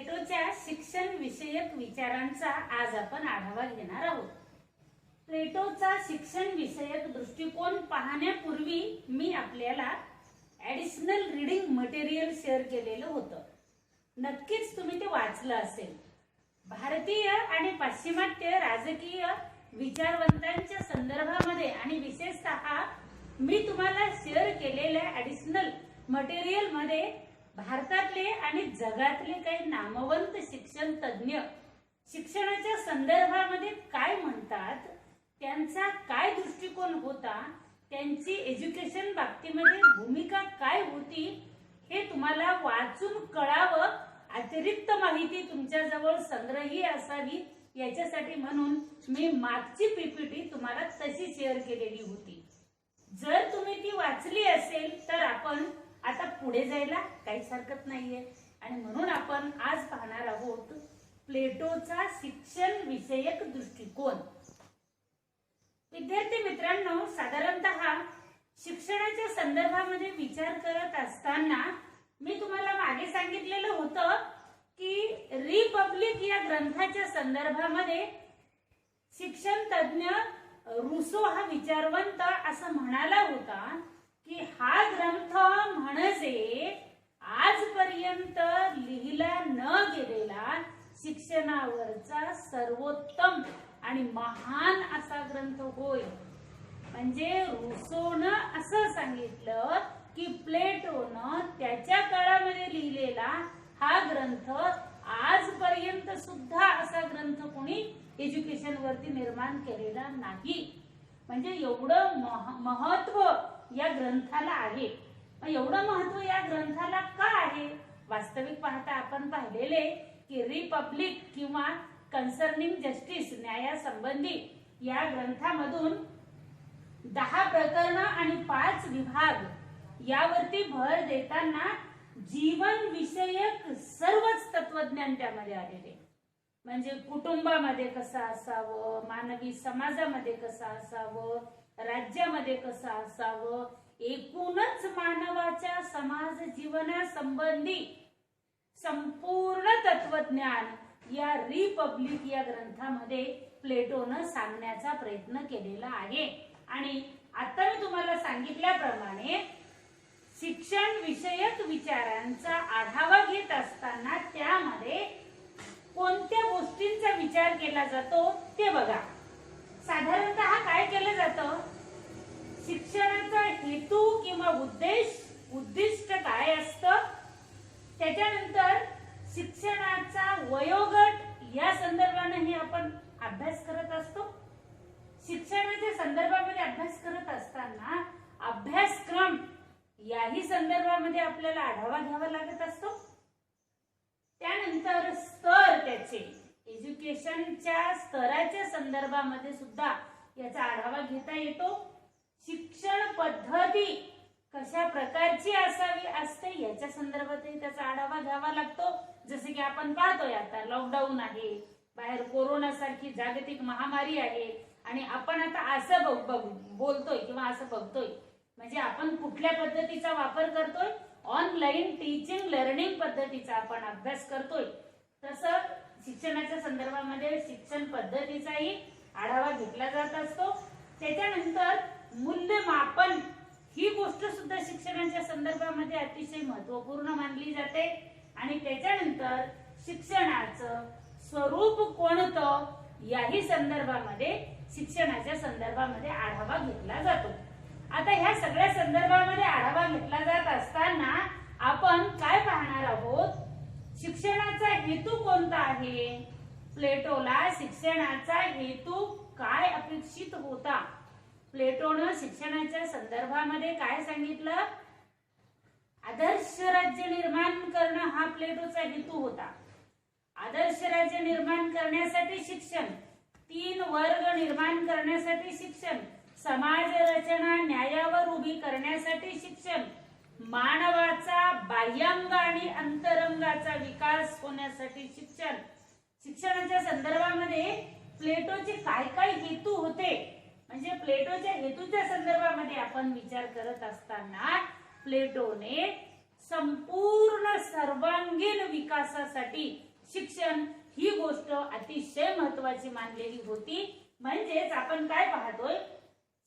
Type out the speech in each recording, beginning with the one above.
प्लेटोच्या शिक्षण विषयक विचारांचा आज आपण आढावा घेणार आहोत. प्लेटोचा शिक्षण विषयक दृष्टिकोन पाहण्यापूर्वी मी आपल्याला ॲडिशनल रीडिंग मटेरियल शेअर केलेलं होतं. नक्कीच तुम्ही ते वाचलं असेल. भारतीय आणि पाश्चिमात्य राजकीय विचारवंतांच्या संदर्भामध्ये आणि विशेषतः मी तुम्हाला शेअर केलेल्या ॲडिशनल मटेरियल मध्ये भारतातले आणि जगातले काही नामवंत शिक्षण तज्ञ शिक्षणाच्या संदर्भामध्ये काय म्हणतात, त्यांचा काय दृष्टिकोन होता, त्यांची एज्युकेशन बाबतीमध्ये भूमिका काय होती, हे तुम्हाला वाचून कळावं, अतिरिक्त माहिती तुमच्याजवळ संग्रही असावी याच्यासाठी म्हणून मी मागची पीपीटी तुम्हाला तशी शेअर केलेली होती. जर तुम्ही ती वाचली असेल तर आपण आता पुढे जायला काहीच हरकत नाहीये. आणि म्हणून आपण आज पाहणार आहोत प्लेटोचा शिक्षण विषयक दृष्टिकोन. विद्यार्थी मित्रांनो, साधारणतः शिक्षणाच्या संदर्भामध्ये विचार करत असताना मी तुम्हाला मागे सांगितलेलं होतं की रिपब्लिक या ग्रंथाच्या संदर्भामध्ये शिक्षण तज्ञ रुसो हा विचारवंत असं म्हणाला होता की हा ग्रंथ म्हणजे आजपर्यंत लिहिला न गेलेला शिक्षणावरचा सर्वोत्तम आणि महान असा ग्रंथ होय. म्हणजे रुसोनं असं सांगितलं की प्लेटोनं त्याच्या काळामध्ये लिहिलेला हा ग्रंथ आजपर्यंत सुद्धा असा ग्रंथ कोणी एज्युकेशन वरती निर्माण केलेला नाही. म्हणजे एवढं महत्व या ग्रंथाला आहे. एवढं महत्व या ग्रंथाला का आहे? वास्तविक पाहता आपण पाहिलेले की रिपब्लिक किंवा कन्सर्निंग जस्टिस न्यायासंबंधी या ग्रंथामधून 10 प्रकरण आणि 5 विभाग यावरती भर देताना जीवन विषयक सर्वच तत्वज्ञान त्यामध्ये आलेले. म्हणजे कुटुंबामध्ये कसं असावं, मानवी समाजामध्ये कसं असावं, राज्यामध्ये कसं असावं, एकूणच मानवाच्या समाज जीवनासंबंधी संपूर्ण तत्वज्ञान या रिपब्लिक या ग्रंथामध्ये प्लेटोनं सांगण्याचा प्रयत्न केलेला आहे. आणि आता मी तुम्हाला सांगितल्याप्रमाणे शिक्षण विषयक विचारांचा आढावा घेत असताना त्यामध्ये कोणत्या गोष्टींचा विचार केला जातो ते बघा. साधारणतः काय केलं जातं? शिक्षणाचा हेतू किंवा उद्दिष्ट काय असतं, त्याच्यानंतर शिक्षणाचा वयोगट या संदर्भानेही आपण अभ्यास करत असतो. शिक्षणाच्या संदर्भामध्ये अभ्यास करत असताना अभ्यासक्रम याही संदर्भामध्ये आपल्याला आढावा घ्यावा लागत असतो. त्यानंतर स्तर, त्याचे एज्युकेशनच्या स्तराच्या संदर्भामध्ये सुद्धा याचा आढावा घेता येतो. शिक्षण पद्धती कशा प्रकारची असावी असते याच्या संदर्भातही त्याचा आढावा घ्यावा लागतो. जसे की आपण पाहतोय आता लॉकडाऊन आहे, बाहेर कोरोना सारखी जागतिक महामारी आहे आणि आपण आता असं बोलतोय किंवा असं बघतोय. म्हणजे आपण कुठल्या पद्धतीचा वापर करतोय? ऑनलाईन टीचिंग लर्निंग पद्धतीचा आपण अभ्यास करतोय. तसं शिक्षणाच्या संदर्भामध्ये शिक्षण पद्धतीचाही आढावा घेतला जात असतो. त्याच्यानंतर मूल्यमापन ही गोष्ट सुद्धा शिक्षणाच्या संदर्भामध्ये अतिशय महत्त्वपूर्ण मानली जाते. आणि त्याच्यानंतर शिक्षणाचं स्वरूप कोणतं याही संदर्भामध्ये शिक्षणाच्या संदर्भामध्ये आढावा घेतला जातो. आता ह्या सगळ्या संदर्भामध्ये आढावा घेतला जात असताना आपण काय पाहणार आहोत? शिक्षणाचा हेतू कोणता आहे? प्लेटोला शिक्षणाचा हेतू काय अपेक्षित होता? प्लेटोनं शिक्षणाच्या संदर्भामध्ये काय सांगितलं? आदर्श राज्य निर्माण करणं हा प्लेटोचा हेतू होता. आदर्श राज्य निर्माण करण्यासाठी शिक्षण, 3 वर्ग निर्माण करण्यासाठी शिक्षण, समाज रचना न्यायावर उभी करण्यासाठी शिक्षण, मानवाचा बाह्यांग आणि अंतरंगाचा विकास होण्यासाठी शिक्षण. शिक्षणाच्या संदर्भामध्ये प्लेटोचे काय काय हेतू होते? म्हणजे प्लेटोच्या हेतूच्या संदर्भामध्ये आपण विचार करत असताना प्लेटोने संपूर्ण सर्वांगीण विकासासाठी शिक्षण ही गोष्ट अतिशय महत्वाची मानलेली होती. म्हणजेच आपण काय पाहतोय,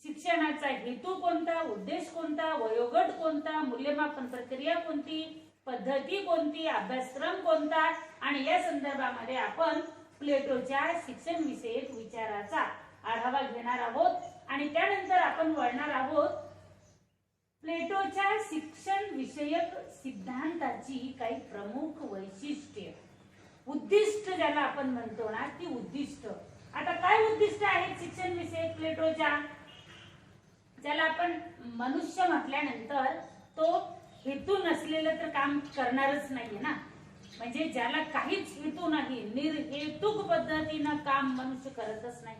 शिक्षणाचा हेतू कोणता, उद्देश कोणता, वयोगट कोणता, मूल्यमापन प्रक्रिया कोणती, पद्धती कोणती, अभ्यासक्रम कोणता, आणि या संदर्भामध्ये आपण प्लेटोच्या शिक्षण विषयक विचाराचा आढावा घेणार आहोत. आणि त्यानंतर आपण वळणार आहोत प्लेटोच्या शिक्षण विषयक सिद्धांताची काही प्रमुख वैशिष्ट्ये, उद्दिष्ट ज्याला आपण म्हणतो ना, ती उद्दिष्ट. आता काय उद्दिष्ट आहेत शिक्षण विषयक प्लेटोच्या? ज्याला आपण मनुष्य म्हटल्यानंतर तो हेतू नसलेलं तर काम करणारच नाहीये ना. म्हणजे ज्याला काहीच हेतू नाही, निर्हेतुक पद्धतीनं काम मनुष्य करतच नाही.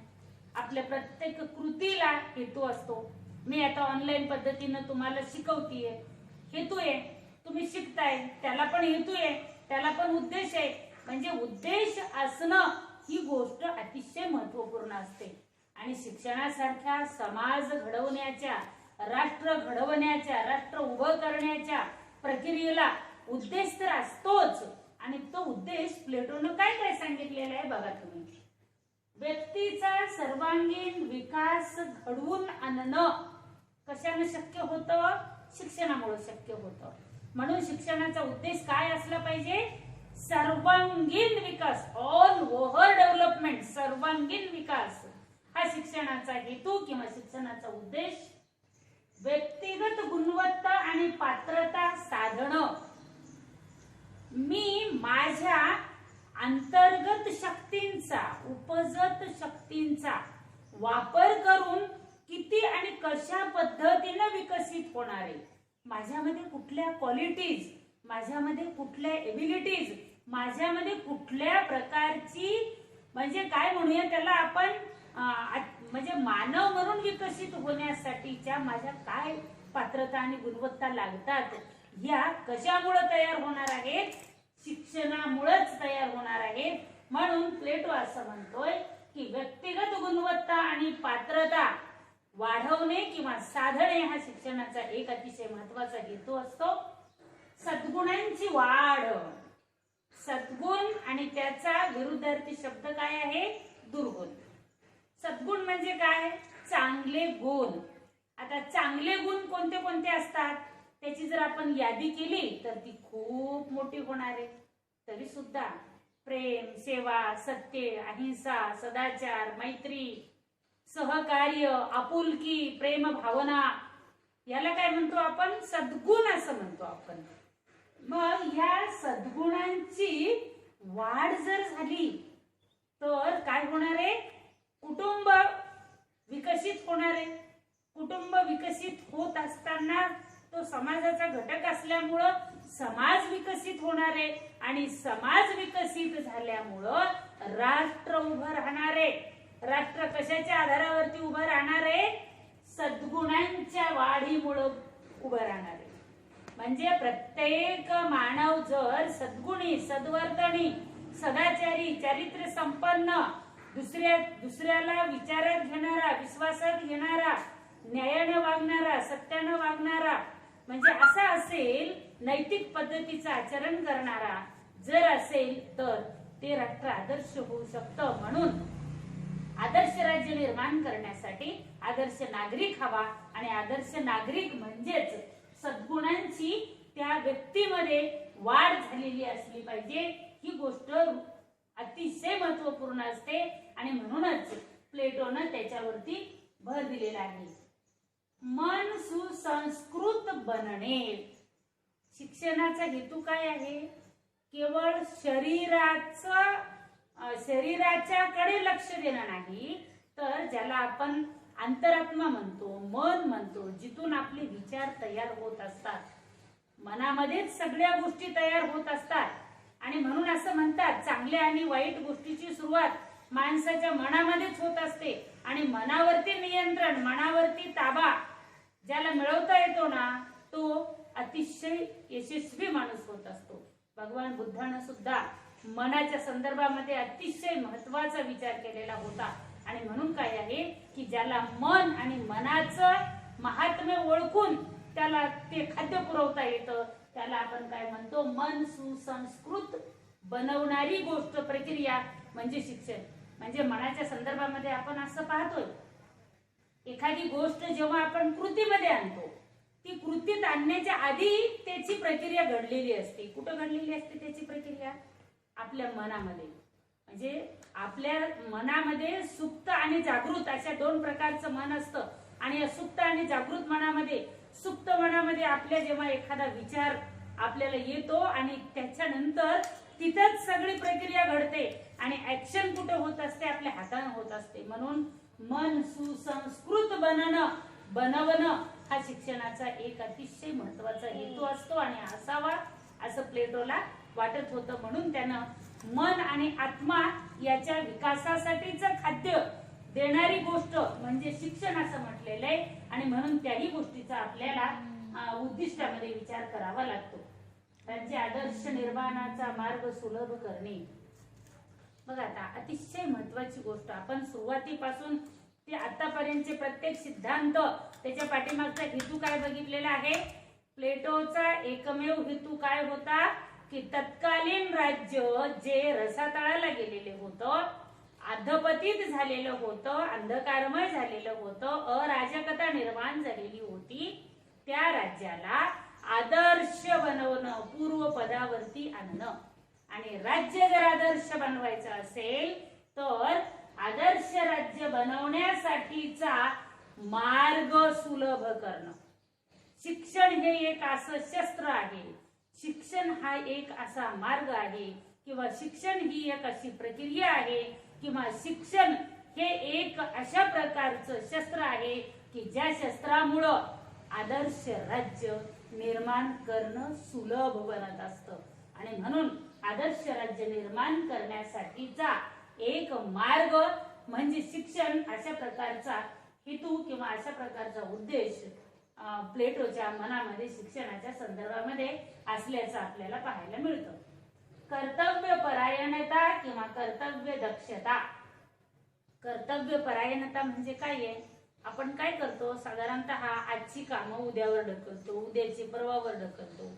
आपल्या प्रत्येक कृतीला हेतू असतो. मी आता ऑनलाईन पद्धतीनं तुम्हाला शिकवतीये, हेतू आहे. तुम्ही शिकताय, त्याला पण हेतू आहे, त्याला पण उद्देश आहे. म्हणजे उद्देश असणं ही गोष्ट अतिशय महत्वपूर्ण असते. आणि शिक्षणासारख्या समाज घडवण्याच्या, राष्ट्र घडवण्याच्या, राष्ट्र उभं करण्याच्या प्रक्रियेला उद्देश तर असतोच. आणि तो उद्देश प्लेटोनं काय काय सांगितलेला आहे बघा तुम्ही. व्यक्तीचा सर्वांगीण विकास घडवून आणणं कशाने शक्य होतं? शिक्षणामुळे शक्य होतं. म्हणून शिक्षणाचा उद्देश काय असला पाहिजे? सर्वांगीण विकास, ऑल ओव्हर डेव्हलपमेंट, सर्वांगीण विकास हा शिक्षणाचा हेतू किंवा शिक्षणाचा उद्देश. व्यक्तिगत गुणवत्ता आणि पात्रता साधणं. मी माझ्या अंतर्गत शक्तींचा, उपजत शक्तींचा वापर करून किती आणि कशा पद्धतीने विकसित होणार आहे, माझ्यामध्ये कुठल्या क्वालिटीज, माझ्यामध्ये कुठल्या एबिलिटीज, माझ्यामध्ये कुठल्या प्रकारची, म्हणजे काय म्हणूया त्याला आपण, म्हणजे मानव म्हणून विकसित होण्यासाठीच्या माझ्या काय पात्रता आणि गुणवत्ता लागतात, या कशामुळे तयार होणार आहेत? शिक्षणामुळेच तयार होणार आहेत. म्हणून प्लेटो असं म्हणतोय की व्यक्तिगत गुणवत्ता आणि पात्रता वाढवणे किंवा साधणे हा शिक्षणाचा एक अतिशय महत्वाचा हेतू असतो. सद्गुणांची वाढ. सद्गुण आणि त्याचा विरुद्धार्थी शब्द काय आहे? दुर्गुण. सद्गुण म्हणजे काय? चांगले गुण. आता चांगले गुण कोणते कोणते असतात त्याची जर आपण यादी केली तर ती खूप मोठी होणार आहे. तरी सुद्धा प्रेम, सेवा, सत्य, अहिंसा, सदाचार, मैत्री, सहकार्य, आपुलकी, प्रेम भावना, याला काय म्हणतो आपण? सद्गुण असं म्हणतो आपण. मग या सद्गुणांची वाढ जर झाली तर काय होणार आहे? कुटुंब विकसित होणार आहे. कुटुंब विकसित होत असताना तो समाजाचा घटक असल्यामुळं समाज विकसित होणार आहे. आणि समाज विकसित झाल्यामुळं राष्ट्र उभं राहणार आहे. राष्ट्र कशाच्या आधारावरती उभं राहणार आहे? सद्गुणांच्या वाढीमुळं उभं राहणार आहे. म्हणजे प्रत्येक मानव जर सद्गुणी, सद्वर्तनी, सदाचारी, चारित्र्य संपन्न, दुसऱ्याला विचारात घेणारा, विश्वासात घेणारा, न्यायाने वागणारा, सत्याने वागणारा, म्हणजे असा असेल, नैतिक पद्धतीचं आचरण करणारा जर असेल तर ते राष्ट्र आदर्श होऊ शकतं. म्हणून आदर्श राज्य निर्माण करण्यासाठी आदर्श नागरिक हवा. आणि आदर्श नागरिक म्हणजेच सद्गुणांची त्या व्यक्तीमध्ये वाढ झालेली असली पाहिजे. ही गोष्ट अतिशय महत्वपूर्ण असते आणि म्हणूनच प्लेटोनं त्याच्यावरती भर दिलेला आहे. मन सुसंस्कृत बनणे. शिक्षणाचा हेतू काय आहे? केवळ शरीराच्याकडे लक्ष देणं नाही, तर ज्याला आपण अंतरात्मा म्हणतो, मन म्हणतो, जिथून आपले विचार तयार होत असतात, मनामध्येच सगळ्या गोष्टी तयार होत असतात. आणि म्हणून असं म्हणतात, चांगल्या आणि वाईट गोष्टीची सुरुवात माणसाच्या मनामध्येच होत असते. आणि मनावरती नियंत्रण, मनावरती ताबा ज्याला मिळवता येतो ना, तो अतिशय यशस्वी माणूस होत असतो. भगवान बुद्धानं सुद्धा मनाच्या संदर्भामध्ये अतिशय महत्वाचा विचार केलेला होता. आणि म्हणून काय आहे की ज्याला मन आणि मनाचं महात्म्य ओळखून त्याला ते खाद्य पुरवता येतं, त्याला आपण काय म्हणतो? मन सुसंस्कृत बनवणारी गोष्ट प्रक्रिया म्हणजे शिक्षण. म्हणजे मनाच्या संदर्भामध्ये आपण असं पाहतोय, एखादी गोष्ट जेव्हा आपण कृतीमध्ये आणतो, ती कृतीत आणण्याच्या आधी त्याची प्रक्रिया घडलेली असते. कुठं घडलेली असते त्याची प्रक्रिया? आपल्या मनामध्ये. म्हणजे आपल्या मनामध्ये सुप्त आणि जागृत अशा दोन प्रकारचं मन असतं. आणि या सुप्त आणि जागृत मनामध्ये, सुप्त मनामध्ये आपल्या जेव्हा एखादा विचार आपल्याला येतो आणि त्याच्यानंतर तिथंच सगळी प्रक्रिया घडते आणि ऍक्शन कुठे होत असते? आपल्या हाताने होत असते. म्हणून मन सुसंस्कृत बनवणं हा शिक्षणाचा एक अतिशय महत्वाचा हेतू असतो आणि असावा असं प्लेटोला वाटत होतं. म्हणून त्यानं मन आणि आत्मा याच्या विकासासाठीचं खाद्य देणारी गोष्ट म्हणजे शिक्षण असं म्हटलेलं आहे. आणि म्हणून त्याही गोष्टीचा आपल्याला उद्दिष्टामध्ये विचार करावा लागतो. राज्य आदर्श निर्माणाचा मार्ग सुलभ करणे. बघा आता अतिशय महत्वाची गोष्ट, आपण सुरुवातीपासून ते आतापर्यंतचे प्रत्येक सिद्धांत त्याच्या पाठीमागचा हेतू काय बघितलेला आहे? प्लेटोचा एकमेव हेतू काय होता की तत्कालीन राज्य जे रसातळाला गेलेले होतं, अधपतित झालेलं होतं, अंधकारमय झालेलं होतं, अराजकता निर्माण झालेली होती, त्या राज्याला आदर्श बनवणं, पूर्व पदावरती आणणं. आणि राज्य जर आदर्श बनवायचं असेल तर आदर्श राज्य बनवण्यासाठीचा मार्ग सुलभ करणं. शिक्षण हे एक असं शस्त्र आहे, शिक्षण हा एक असा मार्ग आहे, किंवा शिक्षण ही एक अशी प्रक्रिया आहे, किंवा शिक्षण हे एक अशा प्रकारचं शस्त्र आहे की ज्या शस्त्रामुळं आदर्श राज्य निर्माण करणं सुलभ बनत असतं. आणि म्हणून आदर्श राज्य निर्माण करण्यासाठीचा एक मार्ग म्हणजे शिक्षण. अशा प्रकारचा हेतू किंवा अशा प्रकारचा उद्देश प्लेटोच्या मनामध्ये शिक्षणाच्या संदर्भामध्ये असल्याचं आपल्याला पाहायला मिळतं. कर्तव्य परायणता किंवा कर्तव्य दक्षता. कर्तव्य परायणता म्हणजे काय आहे? आपण काय करतो साधारणतः आजची कामं उद्यावर ढकलतो, उद्याची परवावर ढकलतो.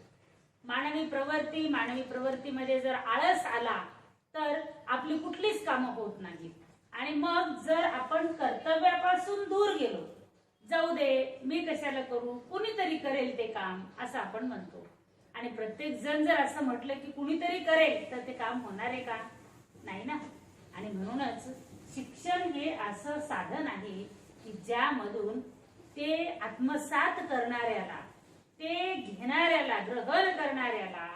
मानवी प्रवृत्तीमध्ये जर आळस आला तर आपली कुठलीच कामं होत नाहीत. आणि मग जर आपण कर्तव्यापासून दूर गेलो, जाऊ दे मी कशाला करू, कुणीतरी करेल ते काम असं आपण म्हणतो. आणि प्रत्येक जण जर असं म्हटलं की कुणीतरी करेल तर ते काम होणार आहे का? नाही ना. आणि म्हणूनच शिक्षण हे असं साधन आहे की ज्यामधून ते आत्मसात करणाऱ्याला, ते घेणाऱ्याला, ग्रहण करणाऱ्याला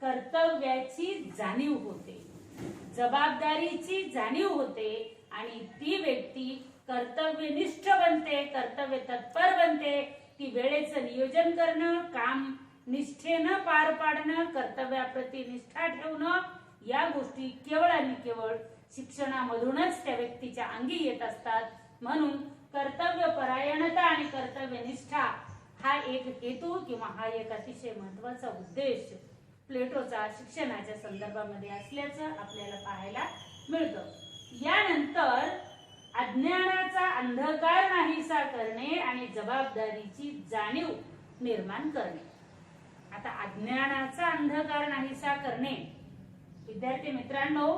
कर्तव्याची जाणीव होते, जबाबदारीची जाणीव होते आणि ती व्यक्ती कर्तव्यनिष्ठ बनते, कर्तव्य तत्पर बनते. ती वेळेचं नियोजन करणं, काम निष्ठेनं पार पाडणं, कर्तव्याप्रती निष्ठा ठेवणं, या गोष्टी केवळ आणि केवळ शिक्षणामधूनच त्या व्यक्तीच्या अंगी येत असतात. म्हणून कर्तव्य परायणता आणि कर्तव्यनिष्ठा हा एक हेतू किंवा हा एक अतिशय महत्वाचा उद्देश प्लेटोचा शिक्षणाच्या संदर्भामध्ये असल्याचं आपल्याला पाहायला मिळतं. यानंतर अज्ञानाचा अंधकार नाहीसा करणे आणि जबाबदारीची जाणीव निर्माण करणे. आता अज्ञानाचा अंधकार नाहीसा करणे, विद्यार्थी मित्रांनो,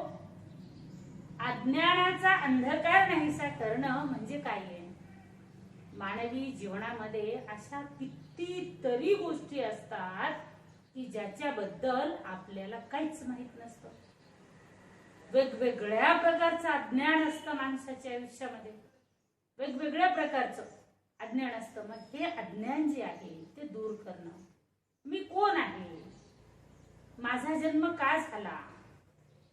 अज्ञानाचा अंधकार नाहीसा करणं म्हणजे काय आहे? मानवी जीवनामध्ये अशा कितीतरी गोष्टी असतात की ज्याच्याबद्दल आपल्याला काहीच माहित नसतं. वेगवेगळ्या प्रकारचं अज्ञान असतं माणसाच्या आयुष्यामध्ये, वेगवेगळ्या प्रकारचं अज्ञान असतं. मग हे अज्ञान जे आहे ते दूर करणं. मी कोण आहे? माझा जन्म का झाला?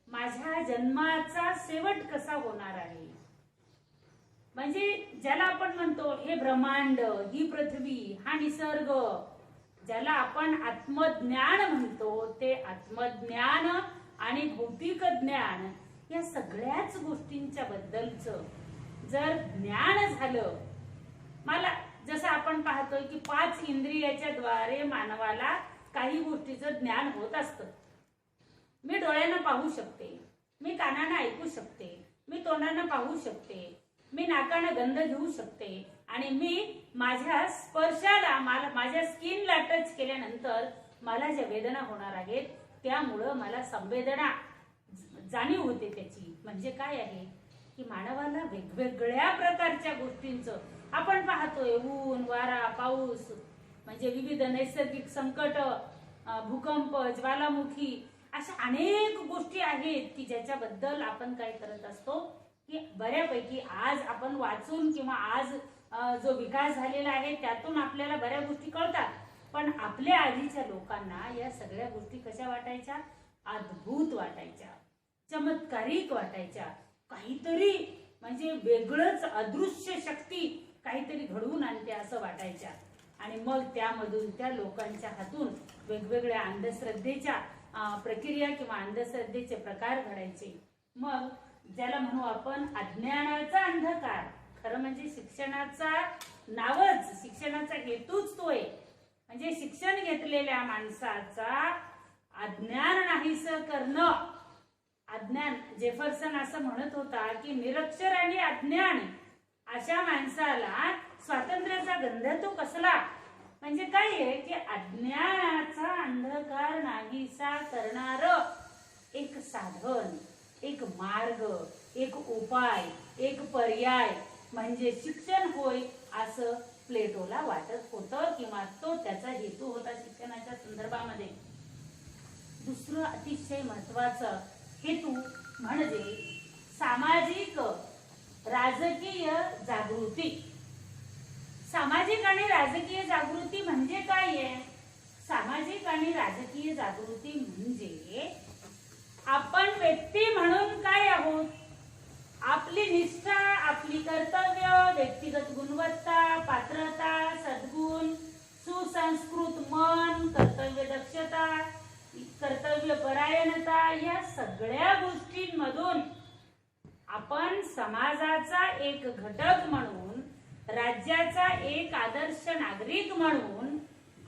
माझ्या जन्माचा शेवट कसा होणार आहे? म्हणजे ज्याला आपण म्हणतो हे ब्रह्मांड, ही पृथ्वी, हा निसर्ग, ज्याला आपण आत्मज्ञान म्हणतो, ते आत्मज्ञान आणि भौतिक ज्ञान या सगळ्याच गोष्टींच्या बद्दलचं जर ज्ञान झालं, मला जसं आपण पाहतोय की 5 इंद्रियाच्या द्वारे मानवाला काही गोष्टीचं ज्ञान होत असतं. मी डोळ्यानं पाहू शकते, मी कानानं ऐकू शकते, मी तोंडानं पाहू शकते, मी नाकानं गंध घेऊ शकते आणि मी माझ्या स्पर्शाला, माझ्या स्किनला टच केल्यानंतर मला ज्या वेदना होणार आहेत त्यामुळं मला संवेदना जाणीव होते त्याची. म्हणजे काय आहे की मानवाला वेगवेगळ्या प्रकारच्या गोष्टींचं आपण पाहतोय, ऊन वारा पाऊस म्हणजे विविध नैसर्गिक संकट, भूकंप, ज्वालामुखी, अशा अनेक गोष्टी आहेत की ज्याच्याबद्दल आपण काय करत असतो की बऱ्यापैकी आज आपण वाचून किंवा आज जो विकास झालेला आहे त्यातून आपल्याला बऱ्याच गोष्टी कळतात. पण आपल्या आधीच्या लोकांना या सगळ्या गोष्टी कशा वाटायच्या? अद्भुत वाटायच्या, चमत्कारिक वाटायच्या, काहीतरी म्हणजे वेगळंच अदृश्य शक्ती काहीतरी घडवून आणते असं वाटायच्या. आणि मग त्यामधून त्या लोकांच्या हातून वेगवेगळ्या अंधश्रद्धेच्या प्रक्रिया किंवा अंधश्रद्धेचे प्रकार घडायचे. मग ज्याला म्हणू आपण अज्ञानाचा अंधकार, खरं म्हणजे शिक्षणाचा नावच, शिक्षणाचा हेतूच तो आहे. म्हणजे शिक्षण घेतलेल्या माणसाचा अज्ञान नाहीसं करणं. अज्ञान, जेफरसन असं म्हणत होता की निरक्षर आणि अज्ञान अशा माणसाला स्वातंत्र्याचा गंध तो कसला. म्हणजे काय आहे की अज्ञानाचा अंधकार नाहीसा करणार एक साधन, एक मार्ग, एक उपाय, एक पर्याय म्हणजे शिक्षण होय असं प्लेटोला वाटत होतं किंवा तो त्याचा हेतू होता शिक्षणाच्या संदर्भामध्ये. दुसरं अतिशय महत्वाचं हेतू म्हणजे सामाजिक राजकीय जागृती. सामाजिक आणि राजकीय जागृती म्हणजे काय आहे? सामाजिक आणि राजकीय जागृती म्हणजे आपण व्यक्ती म्हणून काय आहोत, आपली निष्ठा, आपली कर्तव्य, व्यक्तिगत गुणवत्ता, पात्रता, सद्गुण, सुसंस्कृत मन, कर्तव्य दक्षता, कर्तव्य परायणता, या सगळ्या गोष्टींमधून आपण समाजाचा एक घटक म्हणून, राज्याचा एक आदर्श नागरिक म्हणून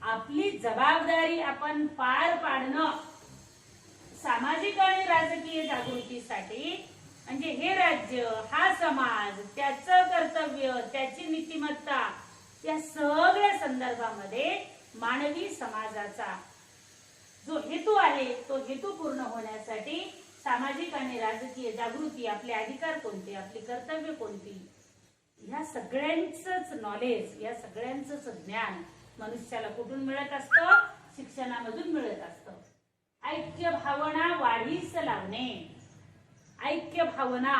आपली जबाबदारी आपण पार पाडणं. सामाजिक आणि राजकीय जागृतीसाठी म्हणजे हे राज्य, हा समाज, त्याचं कर्तव्य, त्याची नीतिमत्ता, या सगळ्या संदर्भामध्ये मानवी समाजाचा जो हेतू आहे तो हेतू पूर्ण होण्यासाठी सामाजिक आणि राजकीय जागृती, आपले अधिकार कोणते, आपली कर्तव्य कोणती, ह्या सगळ्यांचंच नॉलेज, या सगळ्यांचंच ज्ञान मनुष्याला कुठून मिळत असतं? शिक्षणामधून मिळत असतं. ऐक्य भावना वाढीस लावणे. ऐक्य भावना,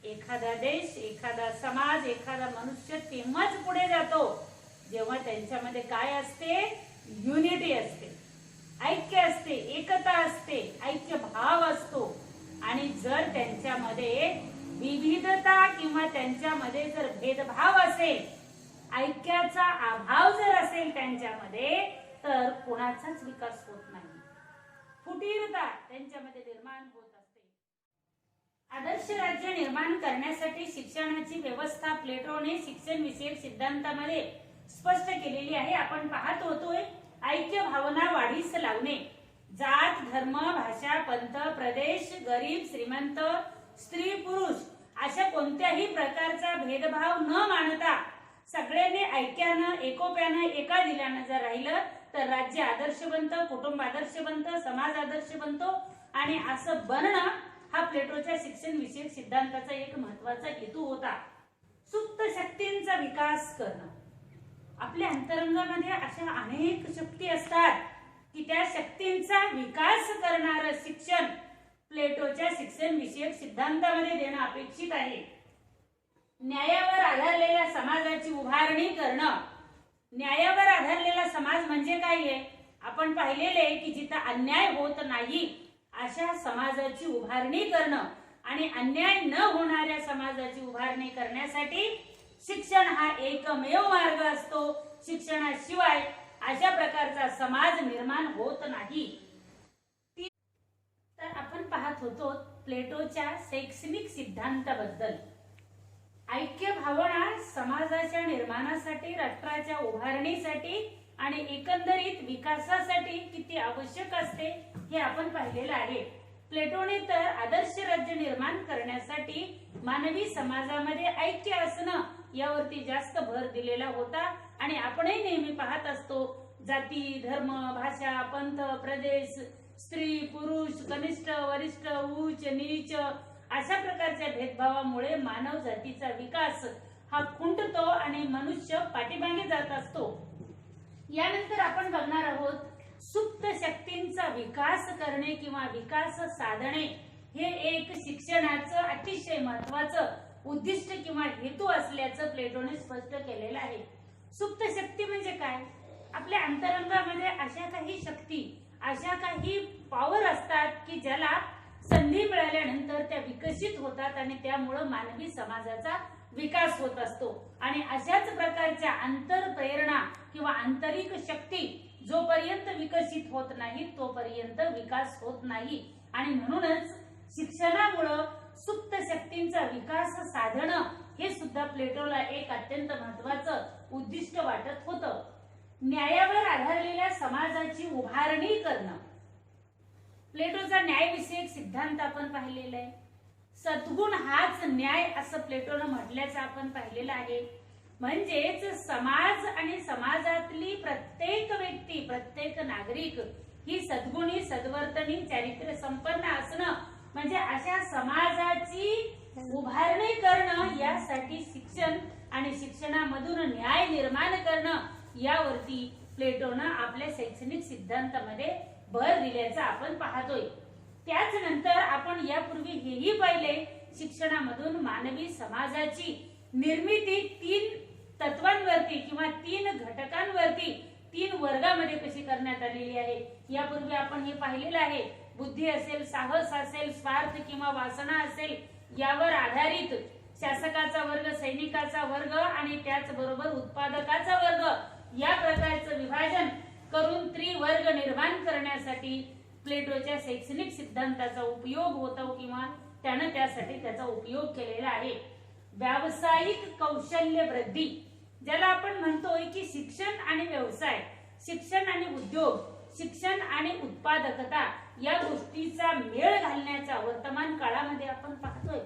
एखादा देश, एखादा समाज, एखादा मनुष्य तेव्हाच पुढे जातो जेव्हा त्यांच्यामध्ये काय असते? युनिटी असते, ऐक्य असते, एकता असते, ऐक्य भाव असतो. आणि जर त्यांच्यामध्ये विविधता किंवा त्यांच्यामध्ये जर भेदभाव असेल, ऐक्याचा अभाव जर असेल त्यांच्यामध्ये, तर कोणाचाच विकास होत नाही, फुटीरता त्यांच्यामध्ये निर्माण होत असते. आदर्श राज्य निर्माण करण्यासाठी शिक्षणाची व्यवस्था प्लेटोने शिक्षण विषयक सिद्धांतामध्ये स्पष्ट केलेली आहे. आपण पाहत होतोय ऐक्य भावना वाढीस लावणे. जात, धर्म, भाषा, पंथ, प्रदेश, गरीब, श्रीमंत, स्त्री, पुरुष अशा कोणत्याही प्रकारचा भेदभाव न मानता सगळ्यांनी ऐक्यानं, एकोप्यानं, एका दिलानं जर राहिलं तर राज्य आदर्श बनतं, कुटुंब आदर्श बनतं, समाज आदर्श बनतो. आणि असं बनणं हा प्लेटोच्या शिक्षण विषयक सिद्धांताचा एक महत्वाचा हेतू होता. सुप्त शक्तींचा विकास करणं. आपल्या अंतरंगामध्ये अशा अनेक शक्ती असतात की त्या शक्तींचा विकास करणारं शिक्षण प्लेटोच्या शिक्षण विषयक सिद्धांतामध्ये देणं अपेक्षित आहे. न्यायावर आधारलेल्या समाजाची उभारणी करणं. न्यायावर आधारलेला समाज म्हणजे काय आहे? आपण पाहिलेले की जिथं अन्याय होत नाही अशा समाजाची उभारणी करणं आणि अन्याय न होणाऱ्या समाजाची उभारणी करण्यासाठी शिक्षण हा एकमेव मार्ग असतो. शिक्षणाशिवाय अशा प्रकारचा समाज निर्माण होत नाही. तर आपण पाहत होतो प्लेटोच्या शैक्षणिक सिद्धांताबद्दल. ऐक्य भावना समाजाच्या निर्माणासाठी, राष्ट्राच्या उभारणीसाठी आणि एकंदरीत विकासासाठी किती आवश्यक असते हे आपण पाहिलेलं आहे. प्लेटोने तर आदर्श राज्य निर्माण करण्यासाठी मानवी समाजामध्ये ऐक्य असणं यावरती जास्त भर दिलेला होता. आणि आपणही नेहमी पाहत असतो जाती, धर्म, भाषा, पंथ, प्रदेश स्त्री पुरुष कनिष्ठ वरिष्ठ उच्च नीच अशा प्रकारच्या भेदभावामुळे मानव जातीचा विकास हा खुंटतो आणि मनुष्य पाठीमागे जात असतो। यानंतर आपण बघणार आहोत सुप्त शक्तींचा विकास करणे किंवा विकास साधणे हे एक शिक्षणाचं अतिशय महत्वाचं उद्दिष्ट किंवा हेतू असल्याचं प्लेटोने स्पष्ट केलेलं आहे। सुप्त शक्ती म्हणजे काय? आपल्या अंतरंगामध्ये अशा काही शक्ती अशा काही पॉवर असतात की ज्याला संधी मिळाल्यानंतर त्या विकसित होतात आणि त्यामुळे मानवी समाजाचा विकास होत असतो। आणि अशाच प्रकारच्या अंतर प्रेरणा किंवा आंतरिक शक्ती जोपर्यंत विकसित होत नाही तोपर्यंत विकास होत नाही। आणि म्हणूनच शिक्षणामुळे सुप्त शक्तींचा विकास साधणं हे सुद्धा प्लेटोला एक अत्यंत महत्वाचं उद्दिष्ट वाटत होतं। न्यायावर आधारलेल्या समाजाची उभारणी करणं, प्लेटोचा न्यायविषयक सिद्धांत आपण पाहिलेला आहे। सद्गुण हाच न्याय असं प्लेटोनं म्हटल्याचं आपण पाहिलेलं आहे। म्हणजेच समाज आणि समाजातली प्रत्येक व्यक्ती प्रत्येक नागरिक ही सद्गुणी सद्वर्तनी चारित्र्य संपन्न असणं म्हणजे अशा समाजाची उभारणी करणं यासाठी शिक्षण आणि शिक्षणामधून न्याय निर्माण करणं यावरती प्लेटोनं आपल्या शैक्षणिक सिद्धांतामध्ये भर दिल्याचं आपण पाहतोय। त्याच नंतर आपण यापूर्वी हेही पाहिले शिक्षणामधून मानवी समाजाची निर्मिती 3 तत्वांवरती किंवा 3 घटकांवरती 3 वर्गामध्ये कशी करण्यात आलेली आहे। यापूर्वी आपण हे पाहिलेलं आहे। बुद्धी असेल, साहस असेल, स्वार्थ किंवा वासना असेल यावर आधारित शासकाचा वर्ग, सैनिकाचा वर्ग आणि त्याचबरोबर उत्पादकाचा वर्ग या प्रकारचं विभाजन करून त्रिवर्ग निर्माण करण्यासाठी प्लेटोच्या शैक्षणिक सिद्धांताचा उपयोग होतो किंवा त्याने त्यासाठी त्याचा उपयोग केलेला आहे। व्यावसायिक कौशल्य वृद्धी ज्याला आपण म्हणतोय की शिक्षण आणि व्यवसाय, शिक्षण आणि उद्योग, शिक्षण आणि उत्पादकता या गोष्टीचा मेळ घालण्याचा वर्तमान काळामध्ये आपण पाहतोय।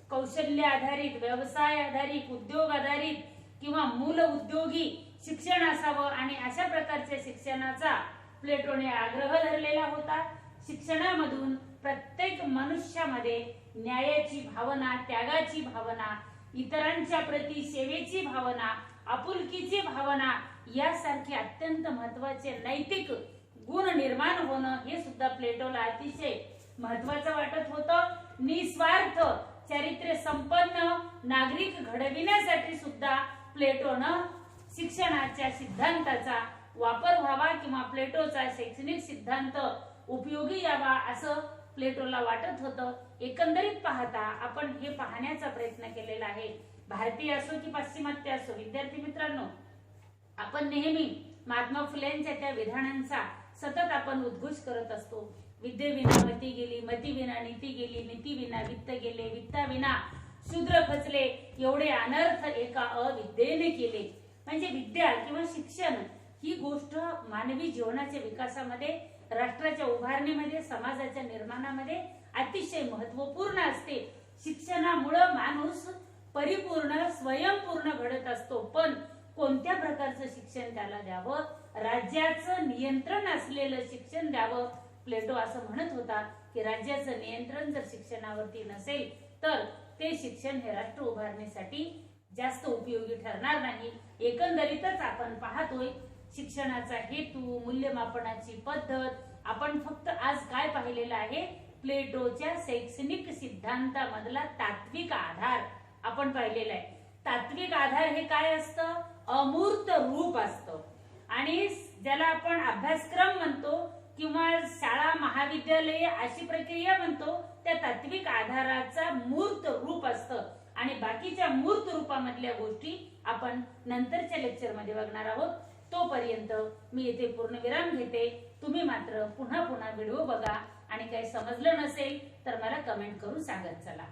कौशल्य आधारित, व्यवसाय आधारित, उद्योग आधारित किंवा मूल उद्योगी शिक्षण असावं आणि अशा प्रकारच्या शिक्षणाचा प्लेटोने आग्रह धरलेला होता। शिक्षणामधून प्रत्येक मनुष्यामध्ये न्यायाची भावना, त्यागाची भावना, इतरांच्या प्रती सेवेची भावना, आपुलकीची भावना यासारखे अत्यंत महत्वाचे नैतिक गुण निर्माण होणं हे सुद्धा प्लेटोला अतिशय महत्वाचं वाटत होतं। निस्वार्थ चारित्र्य संपन्न नागरिक घडविण्यासाठी सुद्धा प्लेटोनं शिक्षणाच्या सिद्धांताचा वापर व्हावा किंवा प्लेटोचा शैक्षणिक सिद्धांत उपयोगी यावा असं प्लेटोला वाटत होतं। एकंदरीत पाहता आपण हे पाहण्याचा प्रयत्न केलेला आहे। भारतीय असो की पाश्चिमात्य असो विद्यार्थी मित्रांनो, आपण नेहमी महात्मा फुलेंच्या त्या विधानांचा सतत आपण उद्घोष करत असतो। विद्येविना मती गेली, मतीविना नीती गेली, नीतीविना वित्त गेले, वित्ताविना शूद्र खचले, एवढे अनर्थ एका अविद्येने केले। म्हणजे विद्या किंवा शिक्षण ही गोष्ट मानवी जीवनाच्या विकासामध्ये, राष्ट्राच्या उभारणीमध्ये, समाजाच्या निर्माणामध्ये अतिशय महत्वपूर्ण असते। शिक्षणामुळे माणूस परिपूर्ण स्वयंपूर्ण घडत असतो। पण कोणत्या प्रकारचं शिक्षण त्याला द्यावं, राज्याचं नियंत्रण असलेलं शिक्षण द्यावं। प्लेटो असं म्हणत होता की राज्याचं नियंत्रण जर शिक्षणावरती नसेल तर ते शिक्षण हे राष्ट्र उभारणीसाठी जास्त उपयोगी ठरणार नाही। एकंदरीतच आपण पाहतोय शिक्षणाचा हेतू, मूल्यमापनाची पद्धत आपण फक्त आज काय पाहिलेलं आहे, प्लेटोच्या शैक्षणिक सिद्धांतामधला तात्विक आधार आपण पाहिलेला आहे। तात्विक आधार हे काय असतं, अमूर्त रूप असतं आणि ज्याला आपण अभ्यासक्रम म्हणतो किंवा शाळा महाविद्यालय अशी प्रक्रिया म्हणतो, त्या तात्विक आधाराचा मूर्त रूप असतं आणि बाकीच्या मूर्त रूपामधल्या गोष्टी आपण नंतरच्या लेक्चर मध्ये बघणार आहोत। तोपर्यंत मी येथे पूर्ण विराम घेते। तुम्ही मात्र पुन्हा व्हिडिओ बघा आणि काही समजलं नसेल तर मला कमेंट करून सांगत चला।